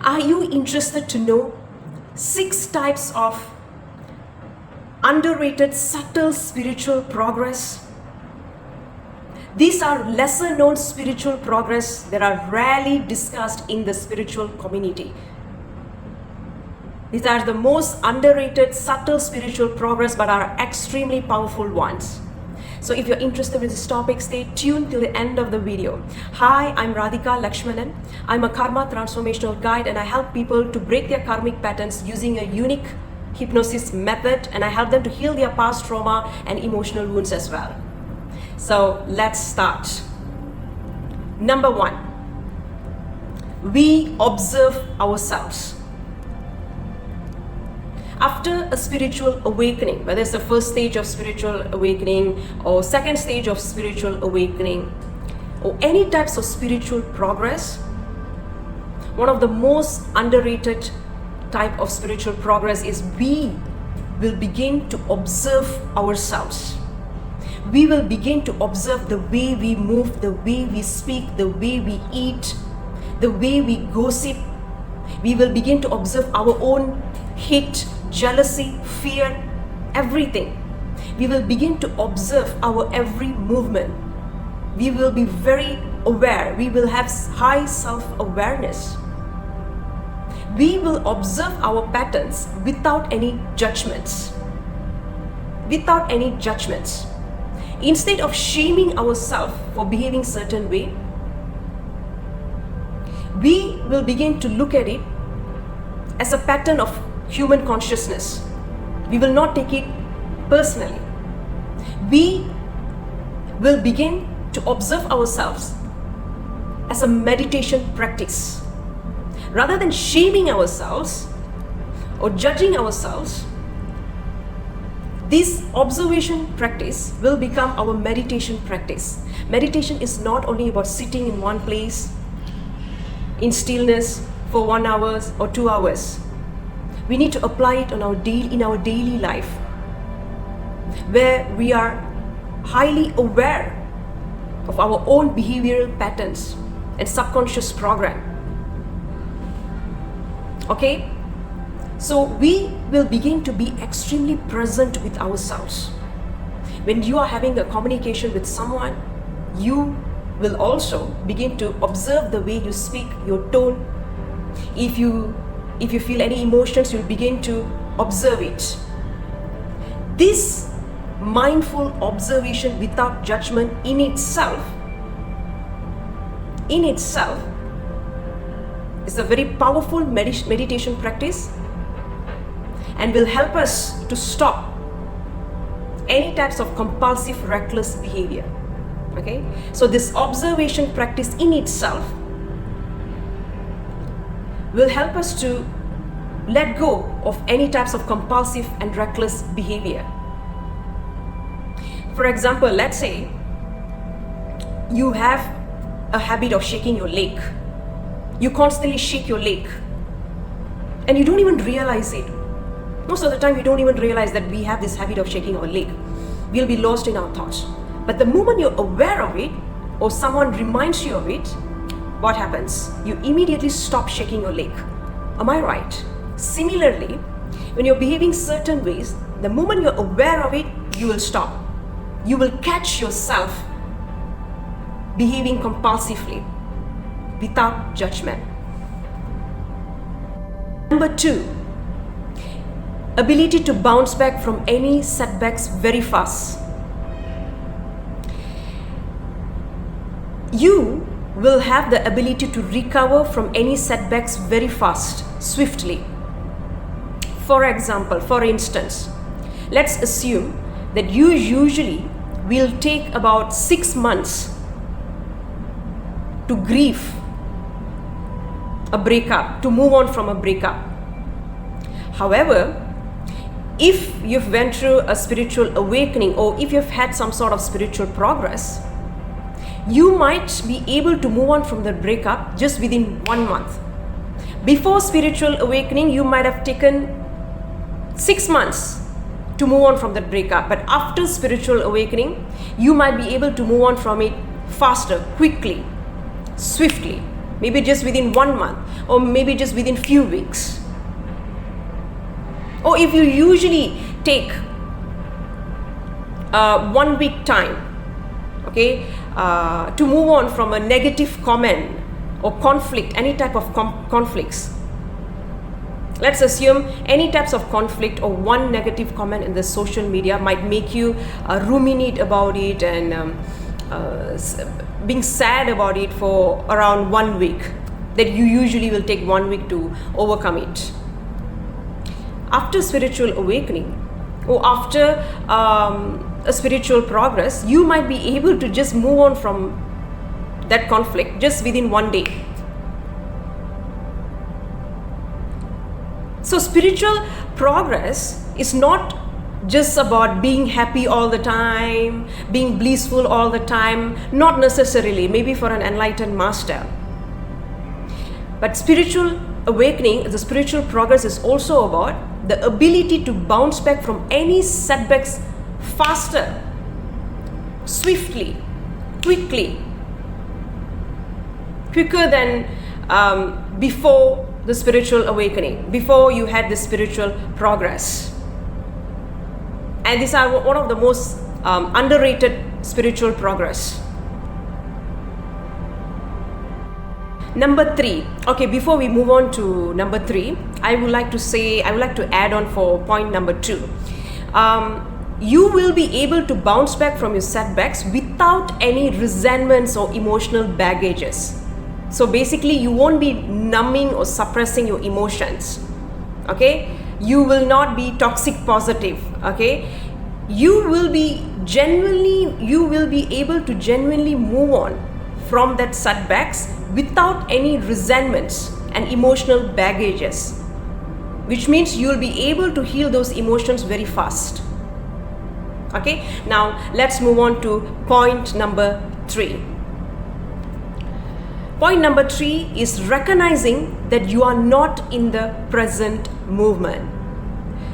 Are you interested to know 6 types of underrated subtle spiritual progress? These are lesser known spiritual progress that are rarely discussed in the spiritual community. These are the most underrated subtle spiritual progress but are extremely powerful ones. So if you're interested in this topic, stay tuned till the end of the video. Hi, I'm Radhika Lakshmanan. I'm a karma transformational guide and I help people to break their karmic patterns using a unique hypnosis method, and I help them to heal their past trauma and emotional wounds as well. So let's start. Number 1, we observe ourselves. After a spiritual awakening, whether it's the first stage of spiritual awakening or second stage of spiritual awakening or any types of spiritual progress, one of the most underrated type of spiritual progress is we will begin to observe ourselves. We will begin to observe the way we move, the way we speak, the way we eat, the way we gossip. We will begin to observe our own hate, jealousy, fear, everything. We will begin to observe our every movement. We will be very aware. We will have high self-awareness. We will observe our patterns without any judgments. Without any judgments. Instead of shaming ourselves for behaving certain way, we will begin to look at it as a pattern of human consciousness. We will not take it personally. We will begin to observe ourselves as a meditation practice. Rather than shaming ourselves or judging ourselves, this observation practice will become our meditation practice. Meditation is not only about sitting in one place in stillness for 1 hour or 2 hours. We need to apply it in our daily life, where we are highly aware of our own behavioral patterns and subconscious program. Okay? So we will begin to be extremely present with ourselves. When you are having a communication with someone, you will also begin to observe the way you speak, your tone. If you feel any emotions, you'll begin to observe it. This mindful observation without judgment in itself is a very powerful meditation practice and will help us to stop any types of compulsive, reckless behavior. Okay? So this observation practice in itself will help us to let go of any types of compulsive and reckless behavior. For example, let's say you have a habit of shaking your leg. You constantly shake your leg and you don't even realize it. Most of the time we don't even realize that we have this habit of shaking our leg. We'll be lost in our thoughts. But the moment you're aware of it or someone reminds you of it, what happens? You immediately stop shaking your leg. Am I right? Similarly, when you're behaving certain ways, the moment you're aware of it, you will stop. You will catch yourself behaving compulsively without judgment. Number 2, ability to bounce back from any setbacks very fast. You will have the ability to recover from any setbacks very fast, swiftly. For example, for instance, let's assume that you usually will take about 6 months to grieve a breakup, to move on from a breakup. However, if you've went through a spiritual awakening or if you've had some sort of spiritual progress, you might be able to move on from the breakup just within 1 month. Before spiritual awakening, you might have taken 6 months to move on from that breakup. But after spiritual awakening, you might be able to move on from it faster, quickly, swiftly. maybe just within 1 month, or maybe just within few weeks. Or if you usually take 1 week time, okay, to move on from a negative comment or conflict, any type of conflicts. Let's assume any types of conflict or one negative comment in the social media might make you ruminate about it and being sad about it for around 1 week, that you usually will take 1 week to overcome it. After spiritual awakening or after a spiritual progress, you might be able to just move on from that conflict just within 1 day. So spiritual progress is not just about being happy all the time, being blissful all the time, not necessarily, maybe for an enlightened master. But spiritual awakening, the spiritual progress is also about the ability to bounce back from any setbacks faster, swiftly, quicker than before the spiritual awakening, before you had the spiritual progress. And these are one of the most underrated spiritual progress. Number 3. Okay, before we move on to number 3, I would like to add on for point number 2. You will be able to bounce back from your setbacks without any resentments or emotional baggages. So basically, you won't be numbing or suppressing your emotions. Okay, you will not be toxic positive. Okay, you will be able to genuinely move on from that setbacks without any resentments and emotional baggages, which means you'll be able to heal those emotions very fast. Okay, now let's move on to point number 3. Point number 3 is recognizing that you are not in the present movement.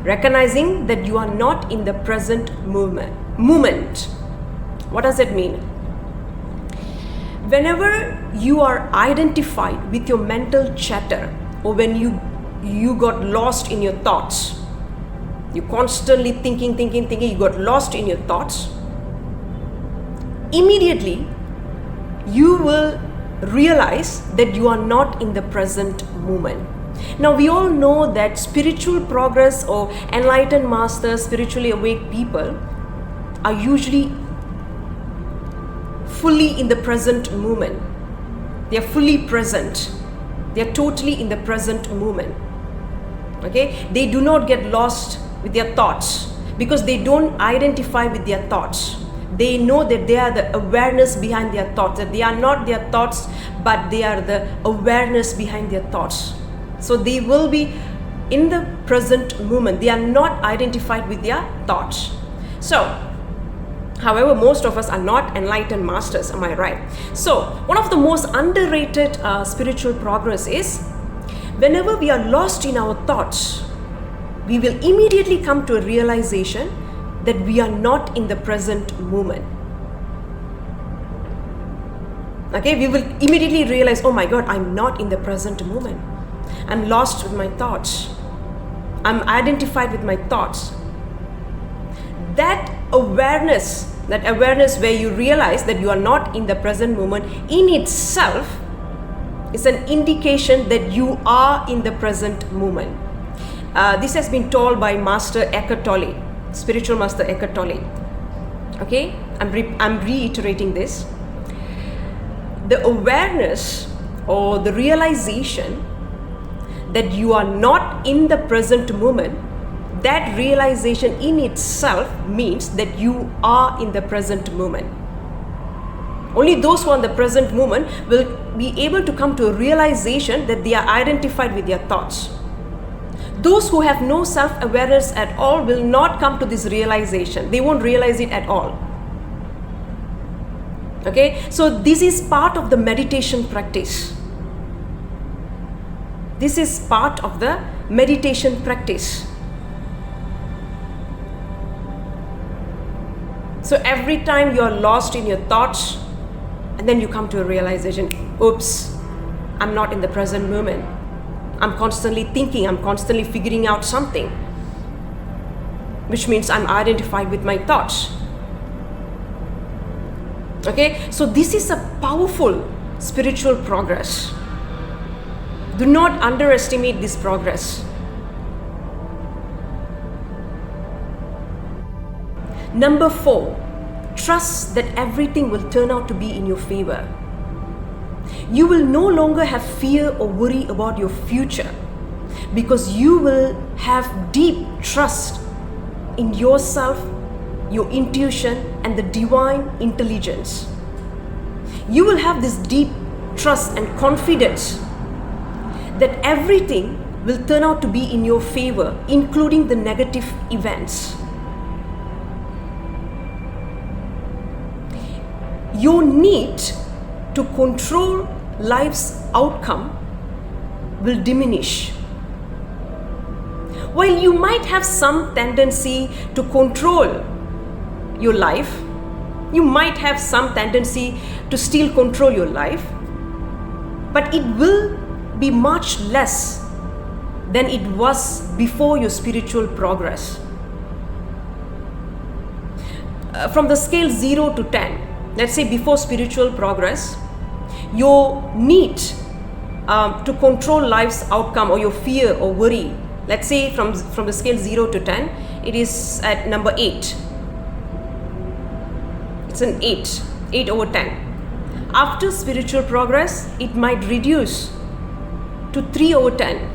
Recognizing that you are not in the present moment. What does it mean? Whenever you are identified with your mental chatter, or when you got lost in your thoughts, you constantly thinking, you got lost in your thoughts, immediately you will realize that you are not in the present moment. Now we all know that spiritual progress or enlightened masters, spiritually awake people are usually fully in the present moment. They are fully present. They are totally in the present moment. Okay? They do not get lost with their thoughts because they don't identify with their thoughts. They know that they are the awareness behind their thoughts, that they are not their thoughts, but they are the awareness behind their thoughts. So they will be in the present moment. They are not identified with their thoughts. So, however, most of us are not enlightened masters, am I right? So, one of the most underrated spiritual progress is whenever we are lost in our thoughts, we will immediately come to a realization that we are not in the present moment. Okay, we will immediately realize, oh my God, I'm not in the present moment. I'm lost with my thoughts. I'm identified with my thoughts. That awareness where you realize that you are not in the present moment in itself is an indication that you are in the present moment. This has been told by Master Eckhart Tolle, spiritual master Eckhart Tolle. Okay, I'm reiterating this. The awareness or the realization that you are not in the present moment, that realization in itself means that you are in the present moment. Only those who are in the present moment will be able to come to a realization that they are identified with their thoughts. Those who have no self-awareness at all will not come to this realization. They won't realize it at all. Okay, so this is part of the meditation practice. This is part of the meditation practice. So every time you are lost in your thoughts, and then you come to a realization, oops, I'm not in the present moment. I'm constantly thinking, I'm constantly figuring out something, which means I'm identified with my thoughts. Okay, so this is a powerful spiritual progress. Do not underestimate this progress. Number 4, trust that everything will turn out to be in your favor. You will no longer have fear or worry about your future because you will have deep trust in yourself, your intuition, and the divine intelligence. You will have this deep trust and confidence that everything will turn out to be in your favor, including the negative events. Your need to control life's outcome will diminish. While you might have some tendency to control your life, you might have some tendency to still control your life, but it will be much less than it was before your spiritual progress. From the scale 0 to 10, let's say before spiritual progress, your need to control life's outcome or your fear or worry, let's say from the scale 0 to 10, it is at number 8. It's an 8 over 10. After spiritual progress, it might reduce to 3 over 10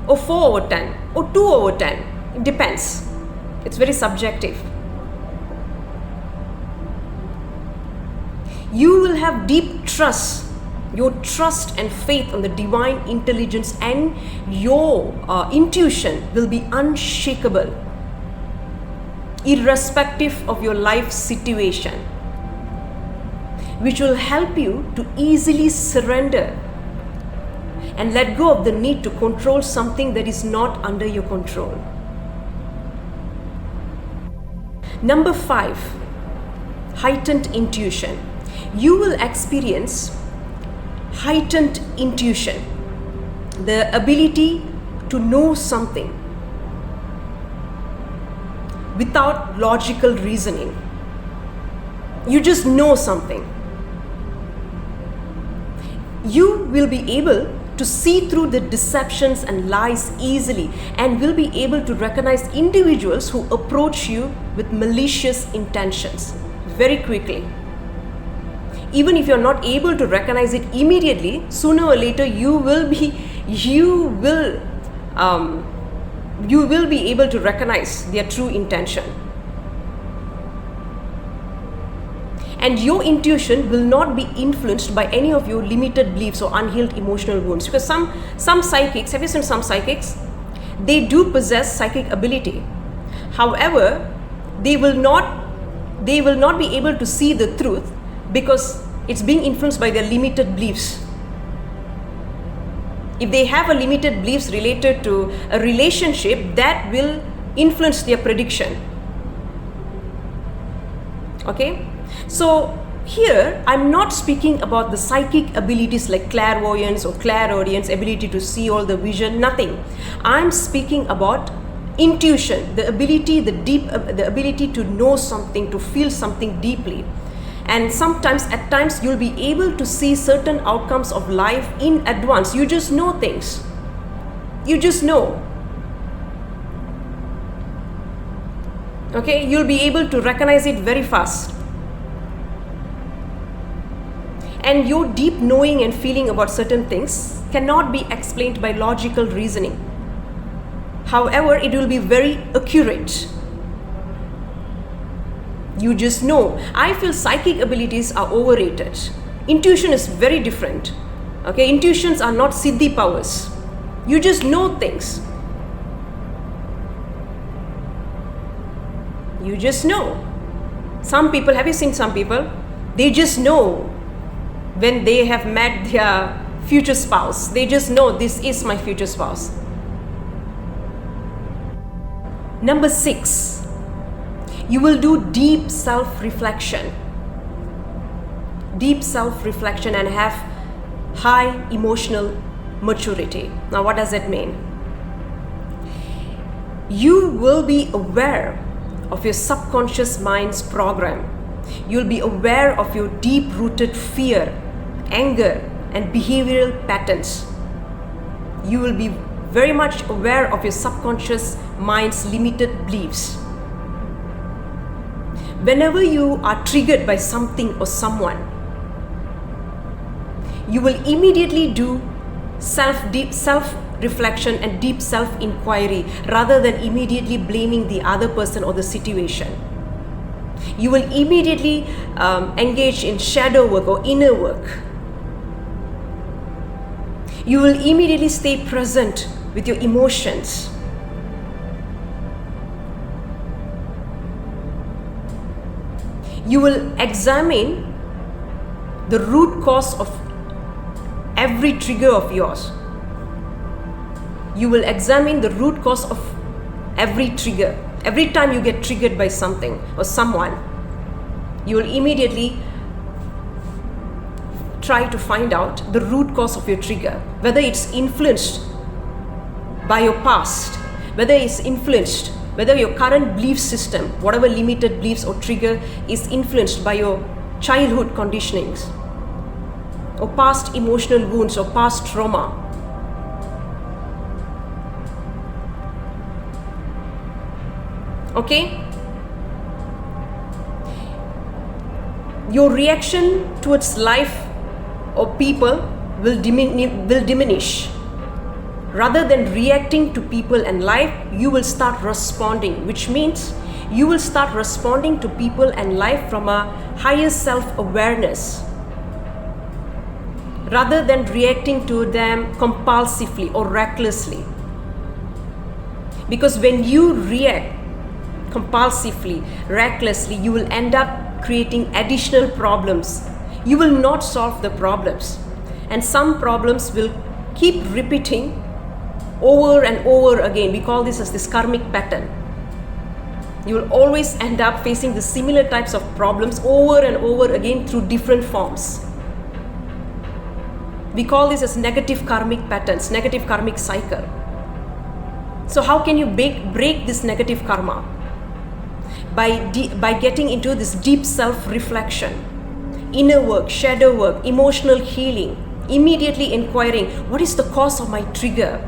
or 4 over 10 or 2 over 10. It depends. It's very subjective. You will have deep trust, your trust and faith on the divine intelligence, and your intuition will be unshakable, irrespective of your life situation, which will help you to easily surrender and let go of the need to control something that is not under your control. Number 5, heightened intuition. You will experience heightened intuition, the ability to know something without logical reasoning. You just know something. You will be able to see through the deceptions and lies easily, and will be able to recognize individuals who approach you with malicious intentions very quickly. Even if you're not able to recognize it immediately, sooner or later you will be able to recognize their true intention. And your intuition will not be influenced by any of your limited beliefs or unhealed emotional wounds. Because some psychics, have you seen some psychics? They do possess psychic ability. However, they will not be able to see the truth because it's being influenced by their limited beliefs. If they have a limited beliefs related to a relationship, that will influence their prediction. Okay? So here, I'm not speaking about the psychic abilities like clairvoyance or clairaudience, ability to see all the vision, nothing. I'm speaking about intuition, the ability to know something, to feel something deeply. And at times you'll be able to see certain outcomes of life in advance. You just know things. You just know. Okay, you'll be able to recognize it very fast. And your deep knowing and feeling about certain things cannot be explained by logical reasoning. However, it will be very accurate. You just know. I feel psychic abilities are overrated. Intuition is very different. Okay, intuitions are not siddhi powers. You just know things. You just know. Some people, have you seen some people? They just know when they have met their future spouse. They just know this is my future spouse. Number 6. You will do deep self-reflection and have high emotional maturity. Now, what does that mean? You will be aware of your subconscious mind's program. You'll be aware of your deep-rooted fear, anger, and behavioral patterns. You will be very much aware of your subconscious mind's limited beliefs. Whenever you are triggered by something or someone, you will immediately do self-reflection and deep self-inquiry rather than immediately blaming the other person or the situation. You will immediately engage in shadow work or inner work. You will immediately stay present with your emotions. You will examine the root cause of every trigger of yours. You will examine the root cause of every trigger. Every time you get triggered by something or someone, you will immediately try to find out the root cause of your trigger, whether it's influenced by your past, whether your current belief system, whatever limited beliefs or trigger is influenced by your childhood conditionings or past emotional wounds or past trauma. Okay? Your reaction towards life or people will diminish. Rather than reacting to people and life, you will start responding, which means you will start responding to people and life from a higher self-awareness rather than reacting to them compulsively or recklessly. Because when you react compulsively, recklessly, you will end up creating additional problems. You will not solve the problems. And some problems will keep repeating over and over again. We call this as this karmic pattern. You will always end up facing the similar types of problems over and over again through different forms. We call this as negative karmic patterns, negative karmic cycle. So how can you break this negative karma? By getting into this deep self-reflection, inner work, shadow work, emotional healing, immediately inquiring, what is the cause of my trigger?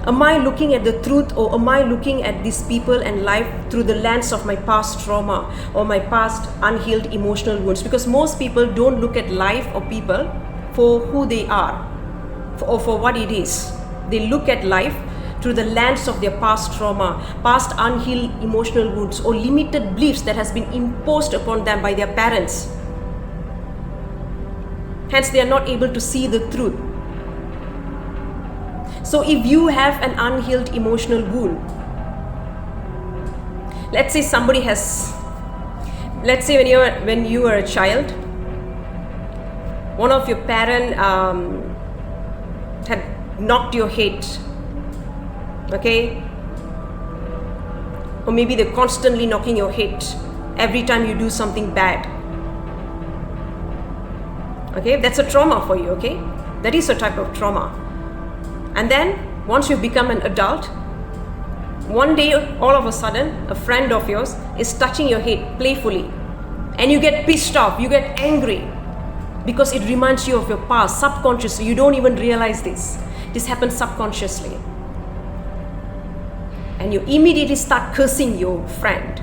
Am I looking at the truth, or am I looking at these people and life through the lens of my past trauma or my past unhealed emotional wounds? Because most people don't look at life or people for who they are or for what it is. They look at life through the lens of their past trauma, past unhealed emotional wounds, or limited beliefs that has been imposed upon them by their parents. Hence, they are not able to see the truth. So if you have an unhealed emotional wound, let's say when you were a child, one of your parents had knocked your head, okay? Or maybe they're constantly knocking your head every time you do something bad. Okay, that's a trauma for you, okay? That is a type of trauma. And then, once you become an adult, one day, all of a sudden, a friend of yours is touching your head playfully. And you get pissed off, you get angry, because it reminds you of your past, subconsciously. You don't even realize this. This happens subconsciously. And you immediately start cursing your friend.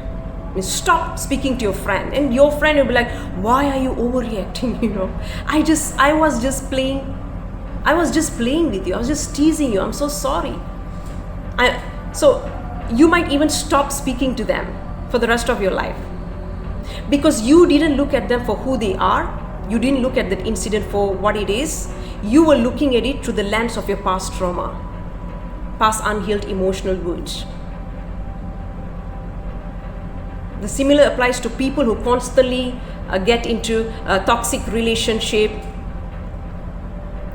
You stop speaking to your friend, and your friend will be like, why are you overreacting? I was just playing with you. I was just teasing you. I'm so sorry. So you might even stop speaking to them for the rest of your life, because you didn't look at them for who they are. You didn't look at that incident for what it is. You were looking at it through the lens of your past trauma, past unhealed emotional wounds. The similar applies to people who constantly get into a toxic relationship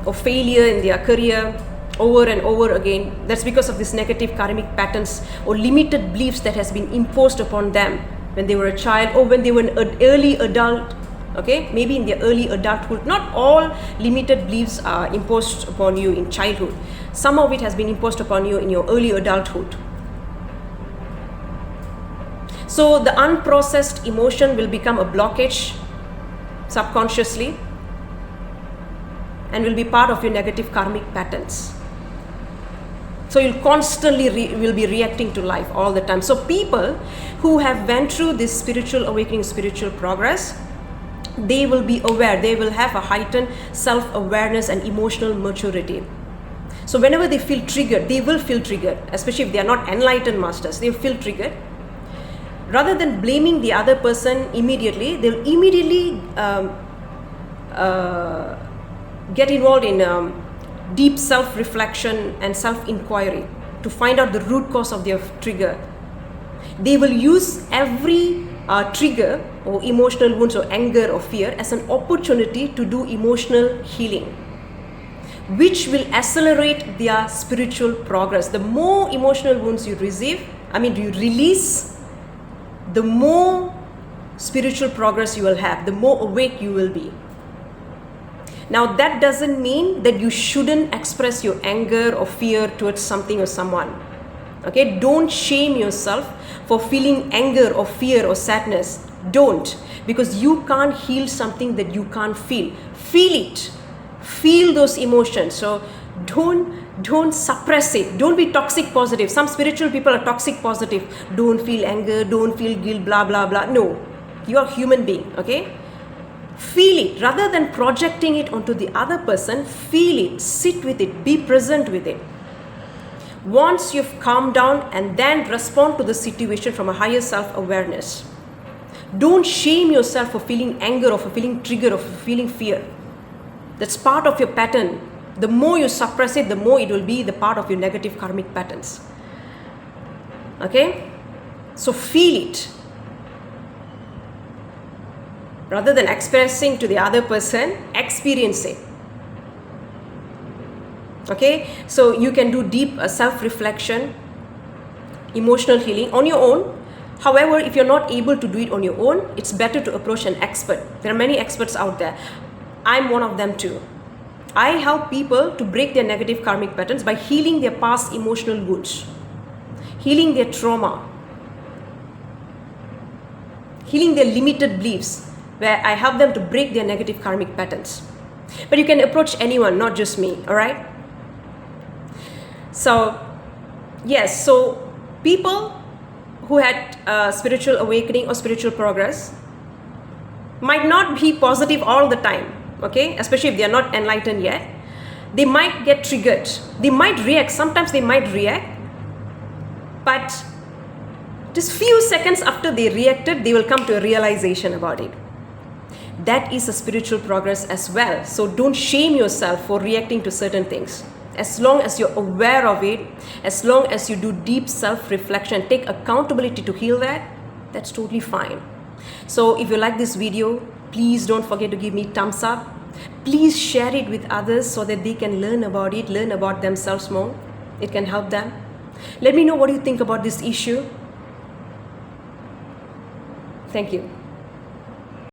or failure in their career over and over again. That's because of these negative karmic patterns or limited beliefs that has been imposed upon them when they were a child or when they were an early adult okay, maybe in their early adulthood. Not all limited beliefs are imposed upon you in childhood. Some of it has been imposed upon you in your early adulthood. So the unprocessed emotion will become a blockage subconsciously and will be part of your negative karmic patterns. So you'll constantly will be reacting to life all the time. So people who have went through this spiritual awakening, spiritual progress, they will be aware, they will have a heightened self-awareness and emotional maturity. So whenever they feel triggered, they will feel triggered, especially if they are not enlightened masters, they will feel triggered. Rather than blaming the other person immediately, they'll immediately get involved in deep self-reflection and self-inquiry to find out the root cause of their trigger. They will use every trigger or emotional wounds or anger or fear as an opportunity to do emotional healing, which will accelerate their spiritual progress. The more emotional wounds you release, the more spiritual progress you will have, the more awake you will be. Now that doesn't mean that you shouldn't express your anger or fear towards something or someone. Okay, don't shame yourself for feeling anger or fear or sadness. Don't, because you can't heal something that you can't feel. Feel it. Feel those emotions. So don't suppress it. Don't be toxic positive. Some spiritual people are toxic positive. Don't feel anger, don't feel guilt, blah blah blah. No, you are a human being, okay? Feel it. Rather than projecting it onto the other person, feel it, sit with it, be present with it. Once you've calmed down, and then respond to the situation from a higher self-awareness. Don't shame yourself for feeling anger or for feeling trigger or for feeling fear. That's part of your pattern. The more you suppress it, the more it will be the part of your negative karmic patterns. Okay? So feel it. Rather than expressing to the other person, experience it. Okay? So you can do deep self-reflection, emotional healing on your own. However, if you're not able to do it on your own, it's better to approach an expert. There are many experts out there. I'm one of them too. I help people to break their negative karmic patterns by healing their past emotional wounds, healing their trauma, healing their limited beliefs, where I help them to break their negative karmic patterns. But you can approach anyone, not just me, all right? So, yes, so people who had spiritual awakening or spiritual progress might not be positive all the time, okay? Especially if they are not enlightened yet. They might get triggered. They might react. Sometimes they might react. But just few seconds after they reacted, they will come to a realization about it. That is a spiritual progress as well. So don't shame yourself for reacting to certain things. As long as you're aware of it, as long as you do deep self-reflection, take accountability to heal that, that's totally fine. So if you like this video, please don't forget to give me thumbs up. Please share it with others so that they can learn about it, learn about themselves more. It can help them. Let me know what you think about this issue. Thank you.